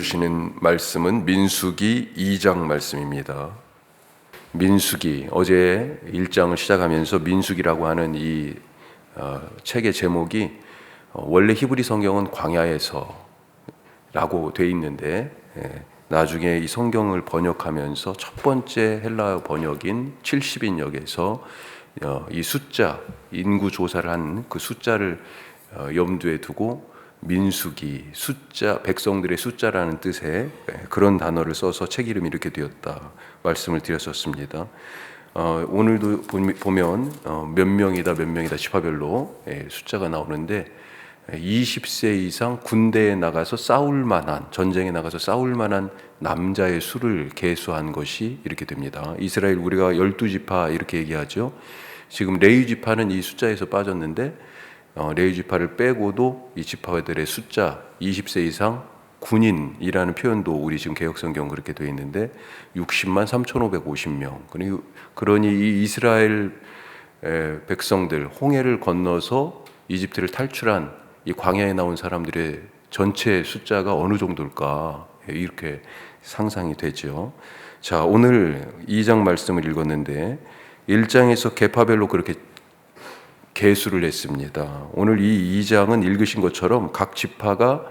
주시는 말씀은 민수기 2장 말씀입니다. 민수기, 어제 1장을 시작하면서 민수기라고 하는 이 책의 제목이 원래 히브리 성경은 광야에서 라고 돼 있는데 나중에 이 성경을 번역하면서 첫 번째 헬라어 번역인 70인역에서 이 숫자, 인구 조사를 한 그 숫자를 염두에 두고 민수기, 숫자, 백성들의 숫자라는 뜻의 그런 단어를 써서 책 이름이 이렇게 되었다 말씀을 드렸었습니다. 오늘도 보면 몇 명이다 지파별로 숫자가 나오는데 20세 이상 군대에 나가서 싸울 만한, 전쟁에 나가서 싸울 만한 남자의 수를 계수한 것이 이렇게 됩니다. 이스라엘 우리가 12지파 이렇게 얘기하죠. 지금 레위 지파는 이 숫자에서 빠졌는데 레위 지파를 빼고도 이 지파들의 숫자 20세 이상 군인이라는 표현도 우리 지금 개역성경 그렇게 되어 있는데 60만 3,550명. 그러니 이 이스라엘 백성들 홍해를 건너서 이집트를 탈출한 이 광야에 나온 사람들의 전체 숫자가 어느 정도일까 이렇게 상상이 되죠. 자, 오늘 2장 말씀을 읽었는데 1장에서 계파별로 그렇게 계수를 했습니다. 오늘 이 2장은 읽으신 것처럼 각 지파가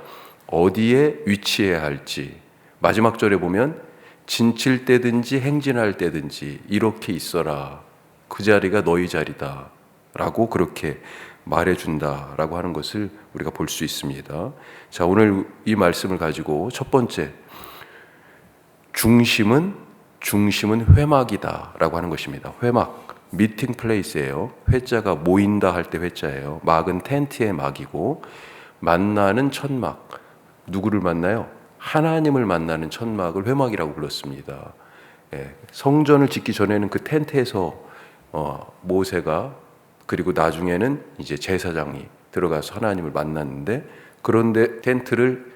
어디에 위치해야 할지, 마지막 절에 보면 진칠 때든지 행진할 때든지 이렇게 있어라, 그 자리가 너희 자리다 라고 그렇게 말해준다라고 하는 것을 우리가 볼 수 있습니다. 자, 오늘 이 말씀을 가지고 첫 번째, 중심은 회막이다 라고 하는 것입니다. 회막, 미팅 플레이스예요. 회자가 모인다 할 때 회자예요. 막은 텐트의 막이고, 만나는 천막, 누구를 만나요? 하나님을 만나는 천막을 회막이라고 불렀습니다. 성전을 짓기 전에는 그 텐트에서 모세가, 그리고 나중에는 이제 제사장이 들어가서 하나님을 만났는데, 그런데 텐트를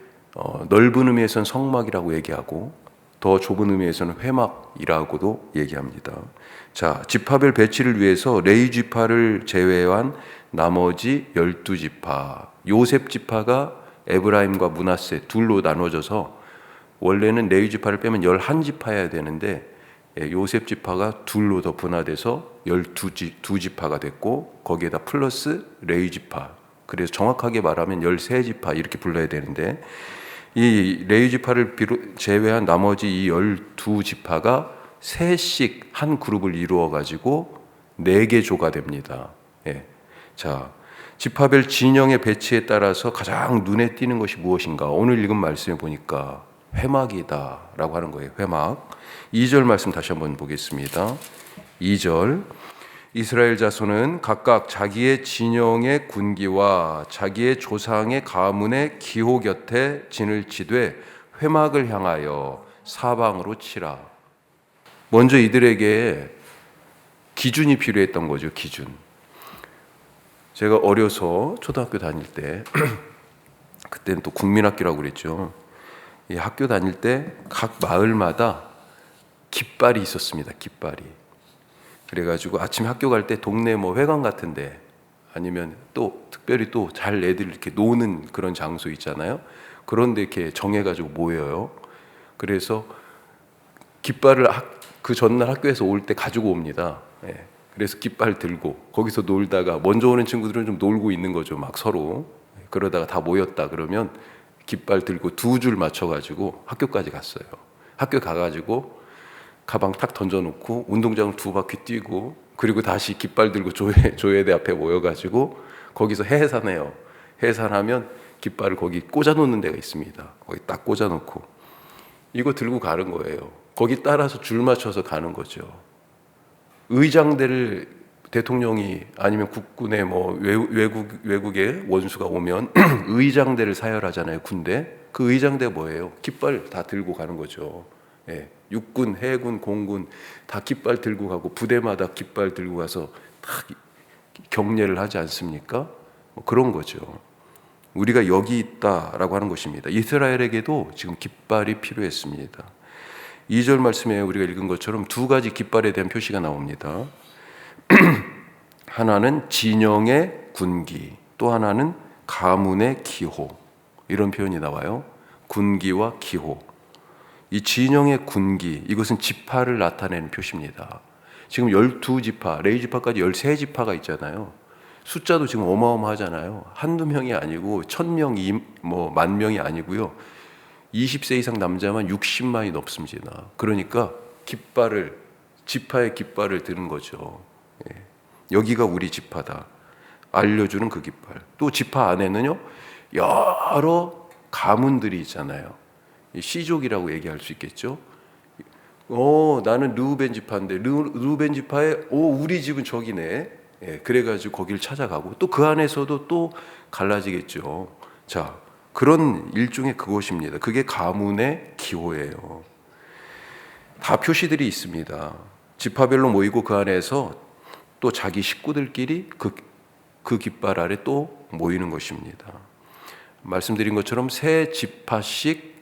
넓은 의미에서는 성막이라고 얘기하고 더 좁은 의미에서는 회막이라고도 얘기합니다. 자, 지파별 배치를 위해서 레위 지파를 제외한 나머지 12지파, 요셉 지파가 에브라임과 므낫세 둘로 나눠져서 원래는 레위 지파를 빼면 11지파여야 되는데 요셉 지파가 둘로 더 분화돼서 12지파가 됐고, 거기에다 플러스 레위 지파, 그래서 정확하게 말하면 13지파 이렇게 불러야 되는데, 이 레위 지파를 제외한 나머지 이 12지파가 셋씩 한 그룹을 이루어 가지고 4개 조가 됩니다. 자, 지파별 진영의 배치에 따라서 가장 눈에 띄는 것이 무엇인가? 오늘 읽은 말씀에 보니까 회막이다 라고 하는 거예요. 회막. 2절 말씀 다시 한번 보겠습니다. 2절, 이스라엘 자손은 각각 자기의 진영의 군기와 자기의 조상의 가문의 기호 곁에 진을 치되 회막을 향하여 사방으로 치라. 먼저 이들에게 기준이 필요했던 거죠. 기준. 제가 어려서 초등학교 다닐 때 그때는 또 국민학교라고 그랬죠. 이 학교 다닐 때 각 마을마다 깃발이 있었습니다. 깃발이. 그래가지고 아침 학교 갈 때 동네 뭐 회관 같은데, 아니면 또 특별히 또 잘 애들 이렇게 노는 그런 장소 있잖아요. 그런데 이렇게 정해가지고 모여요. 그래서 깃발을 그 전날 학교에서 올 때 가지고 옵니다. 그래서 깃발 들고 거기서 놀다가 먼저 오는 친구들은 좀 놀고 있는 거죠. 막 서로. 그러다가 다 모였다 그러면 깃발 들고 2줄 맞춰가지고 학교까지 갔어요. 학교 가가지고 가방 탁 던져놓고 운동장을 2바퀴 뛰고, 그리고 다시 깃발 들고 조회대 앞에 모여가지고 거기서 해산해요. 해산하면 깃발을 거기 꽂아놓는 데가 있습니다. 거기 딱 꽂아놓고 이거 들고 가는 거예요. 거기 따라서 줄 맞춰서 가는 거죠. 의장대를 대통령이 아니면 국군의 뭐 외국의 원수가 오면 의장대를 사열하잖아요. 군대. 그 의장대 뭐예요? 깃발 다 들고 가는 거죠. 육군, 해군, 공군 다 깃발 들고 가고 부대마다 깃발 들고 가서 다 경례를 하지 않습니까? 뭐 그런 거죠. 우리가 여기 있다라고 하는 것입니다. 이스라엘에게도 지금 깃발이 필요했습니다. 2절 말씀에 우리가 읽은 것처럼 2가지 깃발에 대한 표시가 나옵니다. 하나는 진영의 군기, 또 하나는 가문의 기호, 이런 표현이 나와요. 군기와 기호. 이 진영의 군기, 이것은 지파를 나타내는 표시입니다. 지금 12지파, 레위지파까지 13지파가 있잖아요. 숫자도 지금 어마어마하잖아요. 한두 명이 아니고 1000명, 만 명이 아니고요. 20세 이상 남자만 60만이 넘습니다. 그러니까 지파의 깃발을 드는 거죠. 예. 여기가 우리 지파다 알려주는 그 깃발. 또 지파 안에는요, 여러 가문들이 있잖아요. 시족이라고 얘기할 수 있겠죠. 나는 르우벤 지파인데 르우벤 지파에 우리 집은 저기네. 예, 그래가지고 거길 찾아가고 또 그 안에서도 또 갈라지겠죠. 자, 그런 일종의 그것입니다. 그게 가문의 기호예요. 다 표시들이 있습니다. 지파별로 모이고 그 안에서 또 자기 식구들끼리 그 깃발 아래 또 모이는 것입니다. 말씀드린 것처럼 세 지파씩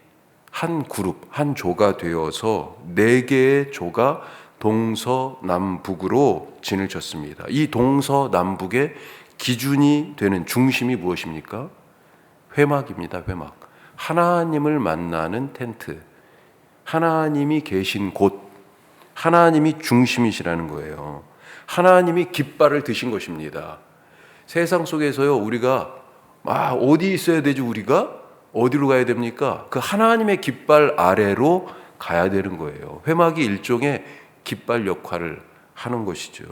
한 그룹, 한 조가 되어서 4개의 조가 동서남북으로 진을 쳤습니다. 이 동서남북의 기준이 되는 중심이 무엇입니까? 회막입니다. 회막. 하나님을 만나는 텐트. 하나님이 계신 곳. 하나님이 중심이시라는 거예요. 하나님이 깃발을 드신 것입니다. 세상 속에서요, 우리가 어디 있어야 되지? 우리가 어디로 가야 됩니까? 그 하나님의 깃발 아래로 가야 되는 거예요. 회막이 일종의 깃발 역할을 하는 것이죠.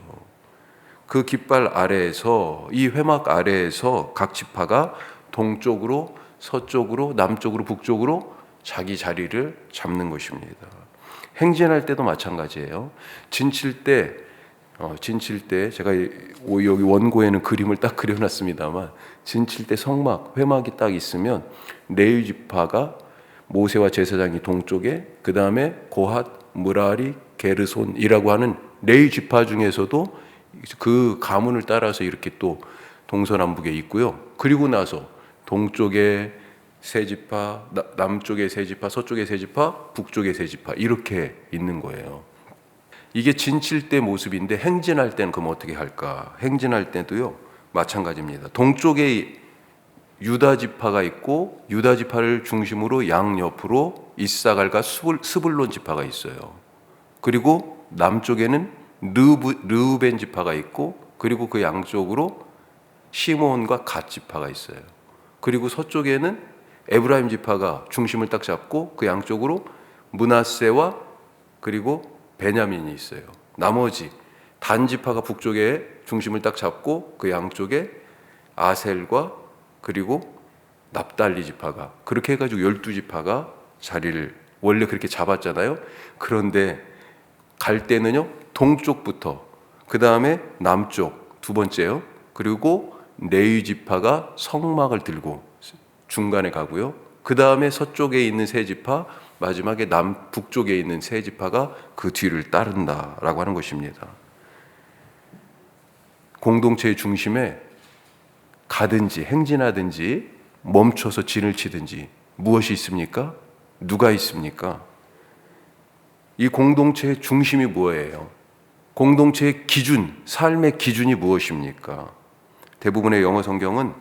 그 깃발 아래에서, 이 회막 아래에서 각 지파가 동쪽으로, 서쪽으로, 남쪽으로, 북쪽으로 자기 자리를 잡는 것입니다. 행진할 때도 마찬가지예요. 진칠 때 제가 여기 원고에는 그림을 딱 그려놨습니다만, 진칠 때 성막, 회막이 딱 있으면 레위 지파가 모세와 제사장이 동쪽에, 그 다음에 고핫, 무라리, 게르손이라고 하는 레위 지파 중에서도 그 가문을 따라서 이렇게 또 동서남북에 있고요. 그리고 나서 동쪽에 세 지파, 남쪽에 세 지파, 서쪽에 세 지파, 북쪽에 세 지파, 이렇게 있는 거예요. 이게 진칠 때 모습인데 행진할 때는 그럼 어떻게 할까? 행진할 때도요, 마찬가지입니다. 동쪽에 유다 지파가 있고 유다 지파를 중심으로 양옆으로 이사갈과 스불론 지파가 있어요. 그리고 남쪽에는 르우벤 지파가 있고, 그리고 그 양쪽으로 시몬과 갓 지파가 있어요. 그리고 서쪽에는 에브라임 지파가 중심을 딱 잡고 그 양쪽으로 므낫세와 그리고 베냐민이 있어요. 나머지 단 지파가 북쪽에 중심을 딱 잡고 그 양쪽에 아셀과 그리고 납달리 지파가, 그렇게 해가지고 12지파가 자리를 원래 그렇게 잡았잖아요. 그런데 갈 때는요, 동쪽부터, 그 다음에 남쪽 두 번째요, 그리고 레위 지파가 성막을 들고 중간에 가고요. 그 다음에 서쪽에 있는 세 지파, 마지막에 북쪽에 있는 세 지파가 그 뒤를 따른다라고 하는 것입니다. 공동체의 중심에 가든지 행진하든지 멈춰서 진을 치든지 무엇이 있습니까? 누가 있습니까? 이 공동체의 중심이 뭐예요? 공동체의 기준, 삶의 기준이 무엇입니까? 대부분의 영어 성경은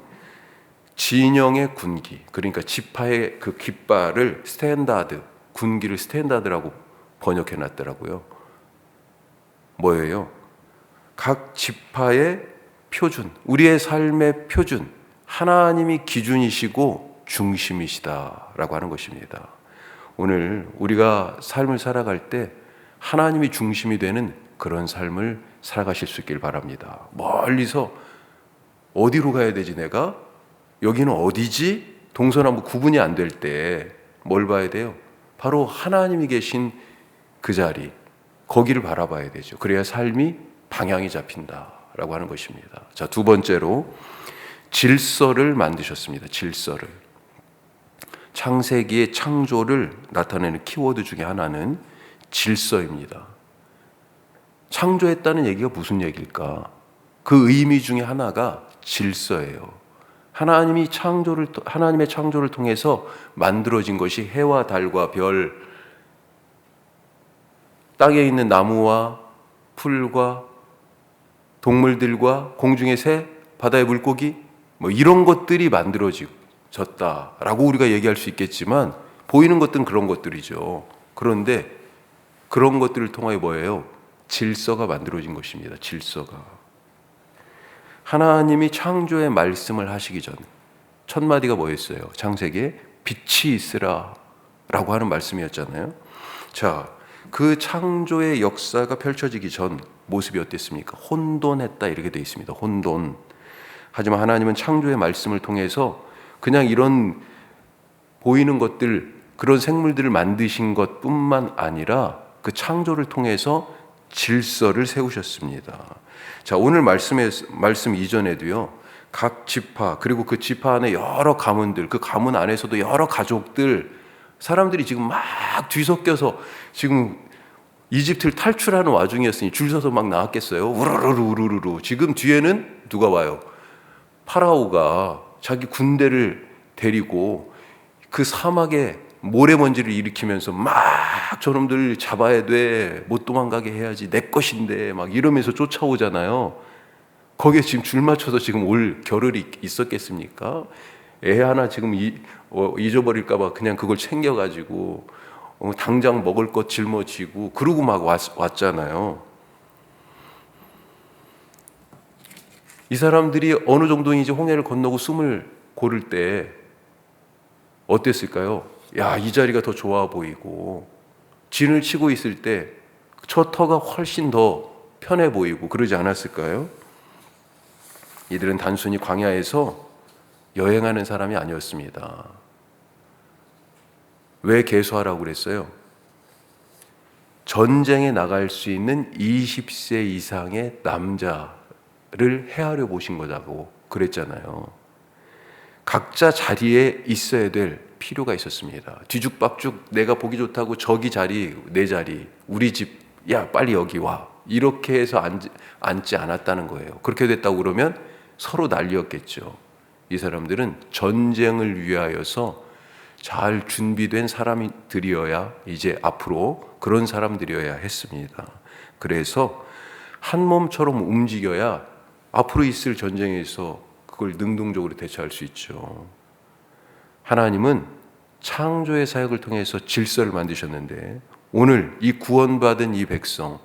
진영의 군기, 그러니까 지파의 그 깃발을 스탠다드, 군기를 스탠다드라고 번역해 놨더라고요. 뭐예요? 각 지파의 표준, 우리의 삶의 표준, 하나님이 기준이시고 중심이시다라고 하는 것입니다. 오늘 우리가 삶을 살아갈 때 하나님이 중심이 되는 그런 삶을 살아가실 수 있길 바랍니다. 멀리서 어디로 가야 되지 내가? 여기는 어디지? 동서남북 구분이 안 될 때 뭘 봐야 돼요? 바로 하나님이 계신 그 자리, 거기를 바라봐야 되죠. 그래야 삶이 방향이 잡힌다라고 하는 것입니다. 자, 두 번째로 질서를 만드셨습니다. 질서를. 창세기의 창조를 나타내는 키워드 중에 하나는 질서입니다. 창조했다는 얘기가 무슨 얘기일까? 그 의미 중에 하나가 질서예요. 하나님의 창조를 통해서 만들어진 것이 해와 달과 별, 땅에 있는 나무와 풀과 동물들과 공중의 새, 바다의 물고기, 이런 것들이 만들어졌다라고 우리가 얘기할 수 있겠지만, 보이는 것들은 그런 것들이죠. 그런데 그런 것들을 통하여 뭐예요? 질서가 만들어진 것입니다. 질서가. 하나님이 창조의 말씀을 하시기 전 첫 마디가 뭐였어요? 창세기에 빛이 있으라 라고 하는 말씀이었잖아요. 자, 그 창조의 역사가 펼쳐지기 전 모습이 어땠습니까? 혼돈했다 이렇게 되어 있습니다. 혼돈. 하지만 하나님은 창조의 말씀을 통해서 그냥 이런 보이는 것들, 그런 생물들을 만드신 것뿐만 아니라 그 창조를 통해서 질서를 세우셨습니다. 자, 오늘 말씀 이전에도요, 각 지파, 그리고 그 지파 안에 여러 가문들, 그 가문 안에서도 여러 가족들, 사람들이 지금 막 뒤섞여서 지금 이집트를 탈출하는 와중이었으니 줄 서서 막 나왔겠어요? 우르르르. 지금 뒤에는 누가 와요? 파라오가 자기 군대를 데리고 그 사막에 모래먼지를 일으키면서 막 저놈들 잡아야 돼, 못 도망가게 해야지, 내 것인데 막 이러면서 쫓아오잖아요. 거기에 지금 줄 맞춰서 지금 올 겨를이 있었겠습니까? 애 하나 지금 잊어버릴까 봐 그냥 그걸 챙겨가지고 당장 먹을 것 짊어지고 그러고 막 왔잖아요. 이 사람들이 어느 정도인지 홍해를 건너고 숨을 고를 때 어땠을까요? 야, 이 자리가 더 좋아 보이고 진을 치고 있을 때 저 터가 훨씬 더 편해 보이고 그러지 않았을까요? 이들은 단순히 광야에서 여행하는 사람이 아니었습니다. 왜 계수하라고 그랬어요? 전쟁에 나갈 수 있는 20세 이상의 남자를 헤아려 보신 거라고 그랬잖아요. 각자 자리에 있어야 될 필요가 있었습니다. 뒤죽박죽 내가 보기 좋다고 저기 자리, 내 자리, 우리 집, 야 빨리 여기 와, 이렇게 해서 앉지 않았다는 거예요. 그렇게 됐다고 그러면 서로 난리였겠죠. 이 사람들은 전쟁을 위하여서 잘 준비된 사람들이어야, 이제 앞으로 그런 사람들이어야 했습니다. 그래서 한 몸처럼 움직여야 앞으로 있을 전쟁에서 그걸 능동적으로 대처할 수 있죠. 하나님은 창조의 사역을 통해서 질서를 만드셨는데 오늘 이 구원받은 이 백성,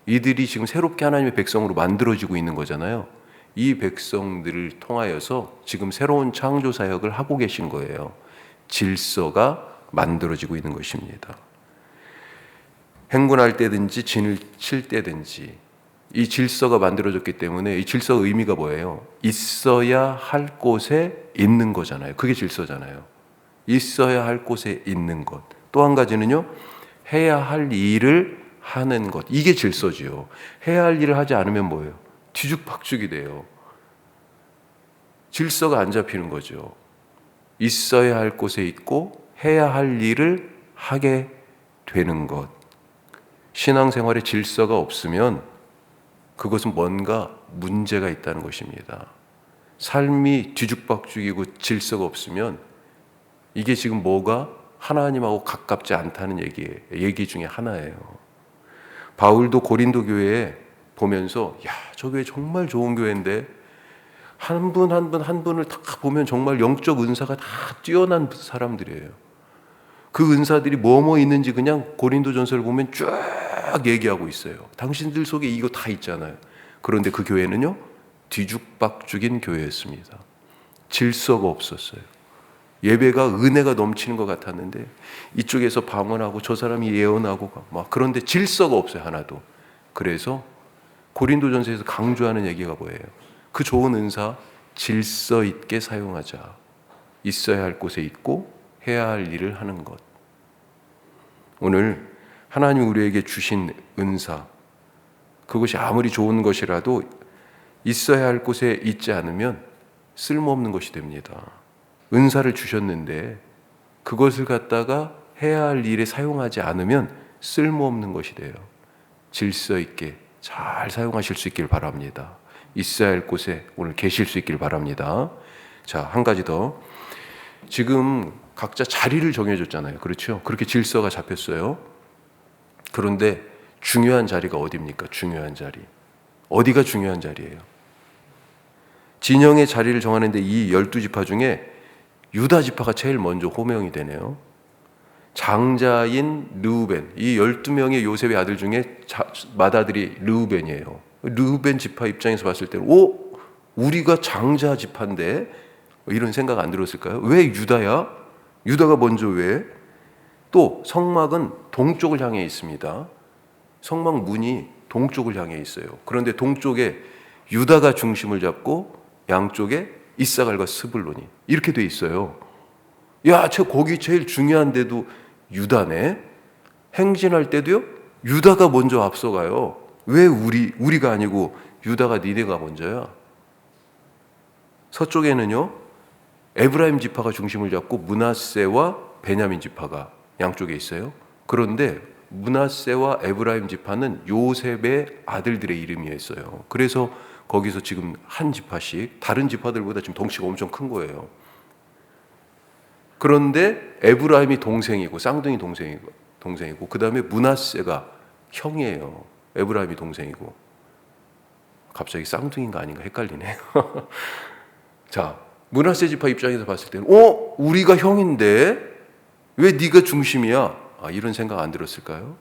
이들이 지금 새롭게 하나님의 백성으로 만들어지고 있는 거잖아요. 이 백성들을 통하여서 지금 새로운 창조 사역을 하고 계신 거예요. 질서가 만들어지고 있는 것입니다. 행군할 때든지 진을 칠 때든지 이 질서가 만들어졌기 때문에 이 질서의 의미가 뭐예요? 있어야 할 곳에 있는 거잖아요. 그게 질서잖아요. 있어야 할 곳에 있는 것. 또 한 가지는요, 해야 할 일을 하는 것. 이게 질서지요. 해야 할 일을 하지 않으면 뭐예요? 뒤죽박죽이 돼요. 질서가 안 잡히는 거죠. 있어야 할 곳에 있고 해야 할 일을 하게 되는 것. 신앙생활에 질서가 없으면 그것은 뭔가 문제가 있다는 것입니다. 삶이 뒤죽박죽이고 질서가 없으면 이게 지금 뭐가 하나님하고 가깝지 않다는 얘기 중에 하나예요. 바울도 고린도 교회에 보면서 야, 저 교회 정말 좋은 교회인데 한 분 한 분을 다 보면 정말 영적 은사가 다 뛰어난 사람들이에요. 그 은사들이 뭐뭐 있는지 그냥 고린도전서를 보면 쭉 얘기하고 있어요. 당신들 속에 이거 다 있잖아요. 그런데 그 교회는요, 뒤죽박죽인 교회였습니다. 질서가 없었어요. 예배가 은혜가 넘치는 것 같았는데 이쪽에서 방언하고 저 사람이 예언하고 막, 그런데 질서가 없어요, 하나도. 그래서 고린도전서에서 강조하는 얘기가 뭐예요? 그 좋은 은사 질서 있게 사용하자. 있어야 할 곳에 있고 해야 할 일을 하는 것. 오늘 하나님 우리에게 주신 은사, 그것이 아무리 좋은 것이라도 있어야 할 곳에 있지 않으면 쓸모없는 것이 됩니다. 은사를 주셨는데 그것을 갖다가 해야 할 일에 사용하지 않으면 쓸모없는 것이 돼요. 질서 있게 잘 사용하실 수 있길 바랍니다. 있어야 할 곳에 오늘 계실 수 있길 바랍니다. 자, 한 가지 더. 지금 각자 자리를 정해줬잖아요. 그렇죠? 그렇게 질서가 잡혔어요. 그런데 중요한 자리가 어디입니까? 중요한 자리. 어디가 중요한 자리예요? 진영의 자리를 정하는데 이 12지파 중에 유다 지파가 제일 먼저 호명이 되네요. 장자인 르우벤, 이 12명의 요셉의 아들 중에 맏아들이 르우벤이에요. 르우벤 지파 입장에서 봤을 때는 우리가 장자 지파인데 이런 생각 안 들었을까요? 왜 유다야? 유다가 먼저 왜? 또 성막은 동쪽을 향해 있습니다. 성막 문이 동쪽을 향해 있어요. 그런데 동쪽에 유다가 중심을 잡고 양쪽에 이사갈과 스불론이 이렇게 돼 있어요. 야, 저 거기 제일 중요한데도 유다네. 행진할 때도요, 유다가 먼저 앞서가요. 왜 우리가 아니고 유다가 니네가 먼저야? 서쪽에는요, 에브라임 지파가 중심을 잡고 므낫세와 베냐민 지파가 양쪽에 있어요. 그런데 므낫세와 에브라임 지파는 요셉의 아들들의 이름이었어요. 그래서 거기서 지금 한 지파씩 다른 지파들보다 지금 덩치가 엄청 큰 거예요. 그런데 에브라임이 동생이고 쌍둥이 동생이고 그 다음에 므낫세가 형이에요. 에브라임이 동생이고. 갑자기 쌍둥이인가 아닌가 헷갈리네요. 자, 므낫세 지파 입장에서 봤을 때는 우리가 형인데 왜 네가 중심이야? 이런 생각 안 들었을까요?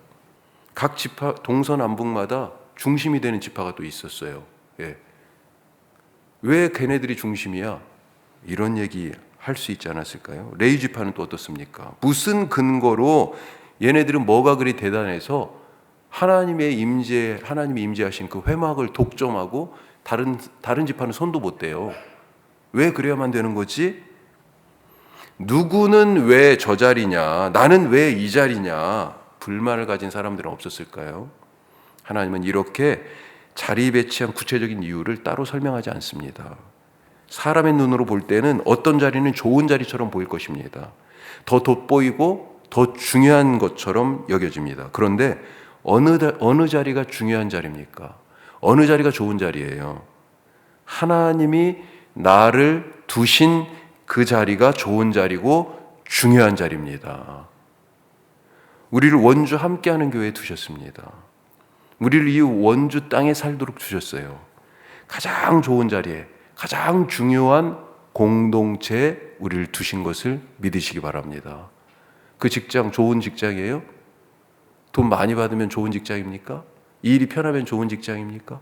각 지파 동서남북마다 중심이 되는 지파가 또 있었어요. 예. 왜 걔네들이 중심이야? 이런 얘기 할 수 있지 않았을까요? 레위 지파는 또 어떻습니까? 무슨 근거로 얘네들은 뭐가 그리 대단해서 하나님이 임재하신 그 회막을 독점하고 다른 지파는 손도 못 대요. 왜 그래야만 되는 거지? 누구는 왜 저 자리냐? 나는 왜 이 자리냐? 불만을 가진 사람들은 없었을까요? 하나님은 이렇게 자리 배치한 구체적인 이유를 따로 설명하지 않습니다. 사람의 눈으로 볼 때는 어떤 자리는 좋은 자리처럼 보일 것입니다. 더 돋보이고 더 중요한 것처럼 여겨집니다. 그런데 어느 자리가 중요한 자리입니까? 어느 자리가 좋은 자리예요? 하나님이 나를 두신 그 자리가 좋은 자리고 중요한 자리입니다. 우리를 원주 함께하는 교회에 두셨습니다. 우리를 이 원주 땅에 살도록 주셨어요. 가장 좋은 자리에 가장 중요한 공동체에 우리를 두신 것을 믿으시기 바랍니다. 그 직장 좋은 직장이에요? 돈 많이 받으면 좋은 직장입니까? 일이 편하면 좋은 직장입니까?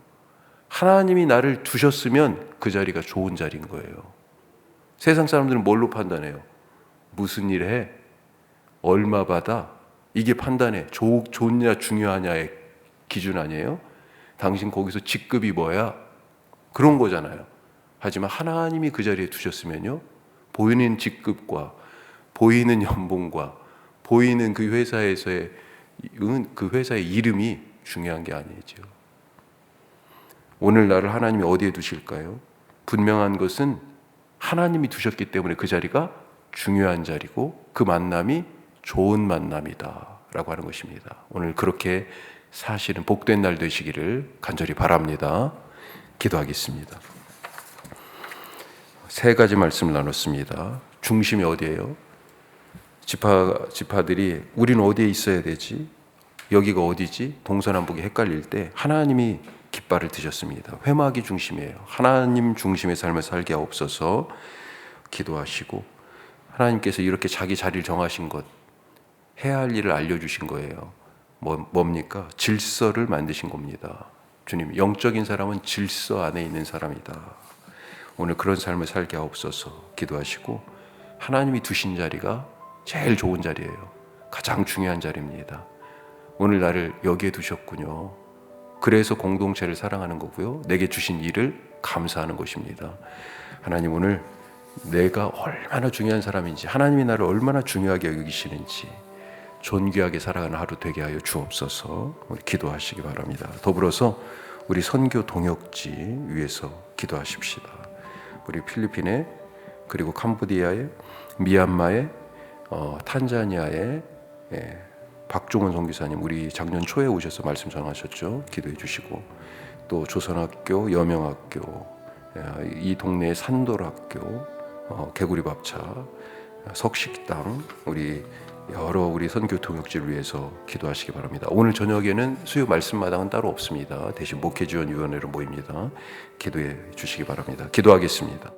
하나님이 나를 두셨으면 그 자리가 좋은 자리인 거예요. 세상 사람들은 뭘로 판단해요? 무슨 일 해? 얼마 받아? 이게 판단해. 좋냐 중요하냐의 기준 아니에요? 당신 거기서 직급이 뭐야? 그런 거잖아요. 하지만 하나님이 그 자리에 두셨으면요, 보이는 직급과 보이는 연봉과 보이는 그 회사의 이름이 중요한 게 아니죠. 오늘 나를 하나님이 어디에 두실까요? 분명한 것은 하나님이 두셨기 때문에 그 자리가 중요한 자리고 그 만남이 좋은 만남이다 라고 하는 것입니다. 오늘 그렇게 사시는 복된 날 되시기를 간절히 바랍니다. 기도하겠습니다. 세 가지 말씀을 나눴습니다. 중심이 어디예요? 지파들이 우리는 어디에 있어야 되지? 여기가 어디지? 동서남북이 헷갈릴 때 하나님이 깃발을 드셨습니다. 회막이 중심이에요. 하나님 중심의 삶을 살게 하옵소서. 기도하시고 하나님께서 이렇게 자기 자리를 정하신 것, 해야 할 일을 알려주신 거예요. 뭡니까? 질서를 만드신 겁니다. 주님, 영적인 사람은 질서 안에 있는 사람이다. 오늘 그런 삶을 살게 하옵소서. 기도하시고 하나님이 두신 자리가 제일 좋은 자리예요. 가장 중요한 자리입니다. 오늘 나를 여기에 두셨군요. 그래서 공동체를 사랑하는 거고요. 내게 주신 일을 감사하는 것입니다. 하나님, 오늘 내가 얼마나 중요한 사람인지, 하나님이 나를 얼마나 중요하게 여기시는지 존귀하게 살아가는 하루 되게 하여 주옵소서. 우리 기도하시기 바랍니다. 더불어서 우리 선교 동역지 위해서 기도하십시다. 우리 필리핀에, 그리고 캄보디아에, 미얀마에, 탄자니아에, 박종원 선교사님, 우리 작년 초에 오셔서 말씀 전하셨죠. 기도해 주시고, 또 조선학교, 여명학교, 이 동네의 산돌학교, 개구리밥차, 석식당, 우리 선교 동역지를 위해서 기도하시기 바랍니다. 오늘 저녁에는 수요 말씀마당은 따로 없습니다. 대신 목회지원위원회로 모입니다. 기도해 주시기 바랍니다. 기도하겠습니다.